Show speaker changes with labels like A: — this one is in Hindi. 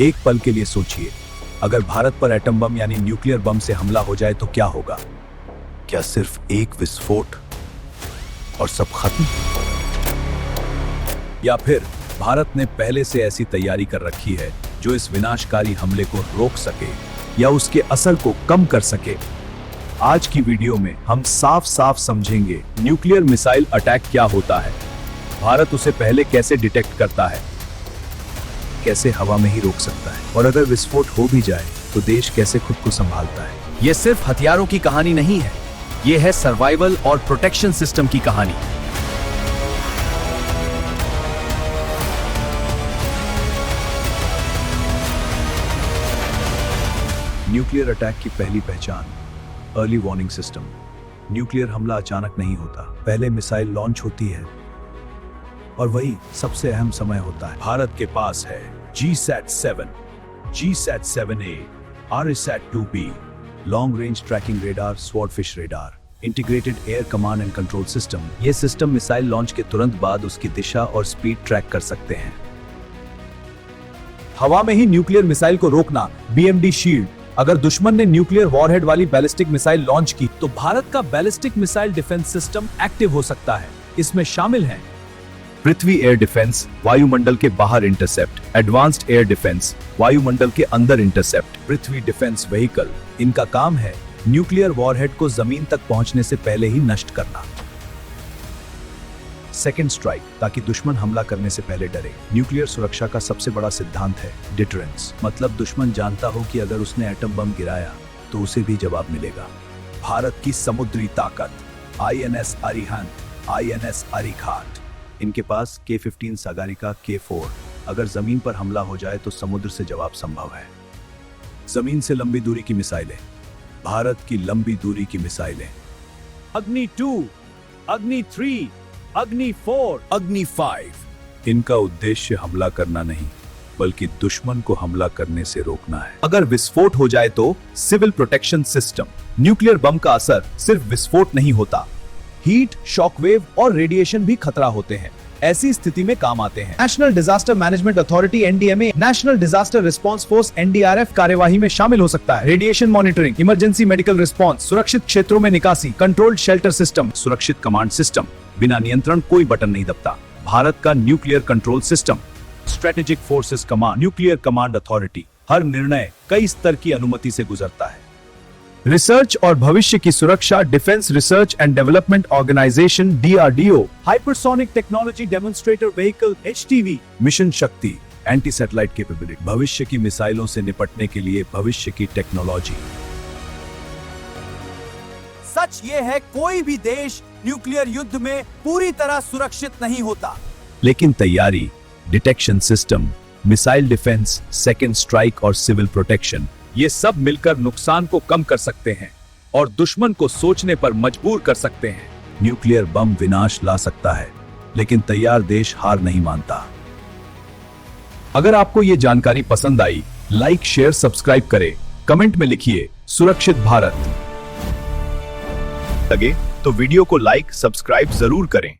A: एक पल के लिए सोचिए, अगर भारत पर एटम बम यानी न्यूक्लियर बम से हमला हो जाए तो क्या होगा? क्या सिर्फ एक विस्फोट और सब खत्म? या फिर भारत ने पहले से ऐसी तैयारी कर रखी है जो इस विनाशकारी हमले को रोक सके या उसके असर को कम कर सके? आज की वीडियो में हम साफ साफ समझेंगे न्यूक्लियर मिसाइल अटैक क्या होता है, भारत उसे पहले कैसे डिटेक्ट करता है, कैसे हवा में ही रोक सकता है, और अगर विस्फोट हो भी जाए तो देश कैसे खुद को संभालता है।
B: यह सिर्फ हथियारों की कहानी नहीं है, यह है सर्वाइवल और प्रोटेक्शन सिस्टम की कहानी।
A: न्यूक्लियर अटैक की पहली पहचान, अर्ली वार्निंग सिस्टम। न्यूक्लियर हमला अचानक नहीं होता, पहले मिसाइल लॉन्च होती है और वही सबसे अहम समय होता है। भारत के पास है GSAT-7, GSAT-7A, RSAT-2B, long range tracking radar, swordfish radar, integrated air command and control system. ये सिस्टम मिसाइल लॉन्च के तुरंत बाद उसकी दिशा और स्पीड ट्रैक कर सकते हैं। हवा में ही न्यूक्लियर मिसाइल को रोकना, BMD शील्ड। अगर दुश्मन ने न्यूक्लियर वॉरहेड वाली बैलिस्टिक मिसाइल लॉन्च की तो भारत का ballistic missile defence system active हो सकता है। इसमें शामिल हैं पृथ्वी एयर डिफेंस, वायुमंडल के बाहर इंटरसेप्ट, एडवांस्ड एयर डिफेंस, वायुमंडल के अंदर इंटरसेप्ट, पृथ्वी डिफेंस व्हीकल। इनका काम है न्यूक्लियर वॉरहेड को जमीन तक पहुंचने से पहले ही नष्ट करना। सेकेंड स्ट्राइक, ताकि दुश्मन हमला करने से पहले डरे। न्यूक्लियर सुरक्षा का सबसे बड़ा सिद्धांत है डिटरेंस, मतलब दुश्मन जानता हो कि अगर उसने एटम बम गिराया तो उसे भी जवाब मिलेगा। भारत की समुद्री ताकत, INS अरिहंत, INS अरिघाट। इनके पास K-15 सागरिका, K-4। अगर जमीन पर हमला हो जाए तो समुद्र से जवाब संभव है। जमीन से लंबी दूरी की मिसाइलें, भारत की लंबी दूरी की मिसाइलें, अग्नि 2, अग्नि 3, अग्नि 4, अग्नि 5। इनका उद्देश्य हमला करना नहीं, बल्कि दुश्मन को हमला करने से रोकना है। अगर विस्फोट हो जाए तो civil protection system. Nuclear bomb का असर सिर्फ विस्फोट नहीं होता, हीट, शॉकवेव और रेडिएशन भी खतरा होते हैं। ऐसी स्थिति में काम आते हैं national disaster management authority NDMA, national disaster response force NDRF कार्यवाही में शामिल हो सकता है। Radiation monitoring, emergency medical response, सुरक्षित क्षेत्रों में निकासी, कंट्रोल्ड शेल्टर सिस्टम, सुरक्षित कमांड सिस्टम। बिना नियंत्रण कोई बटन नहीं दबता। भारत का nuclear control system, strategic forces command, nuclear command authority. हर निर्णय कई स्तर की अनुमति से गुजरता है। रिसर्च और भविष्य की सुरक्षा, defence research and development organisation DRDO, hypersonic technology demonstrator vehicle HTV, mission Shakti, anti satellite capability. भविष्य की मिसाइलों से निपटने के लिए भविष्य की टेक्नोलॉजी।
B: सच ये है, कोई भी देश न्यूक्लियर युद्ध में पूरी तरह सुरक्षित नहीं होता,
A: लेकिन तैयारी, detection system, missile defence, second strike और सिविल प्रोटेक्शन, ये सब मिलकर नुकसान को कम कर सकते हैं और दुश्मन को सोचने पर मजबूर कर सकते हैं। न्यूक्लियर बम विनाश ला सकता है, लेकिन तैयार देश हार नहीं मानता। अगर आपको ये जानकारी पसंद आई, लाइक, शेयर, सब्सक्राइब करें, कमेंट में लिखिए सुरक्षित भारत। लगे तो वीडियो को लाइक, सब्सक्राइब जरूर करें।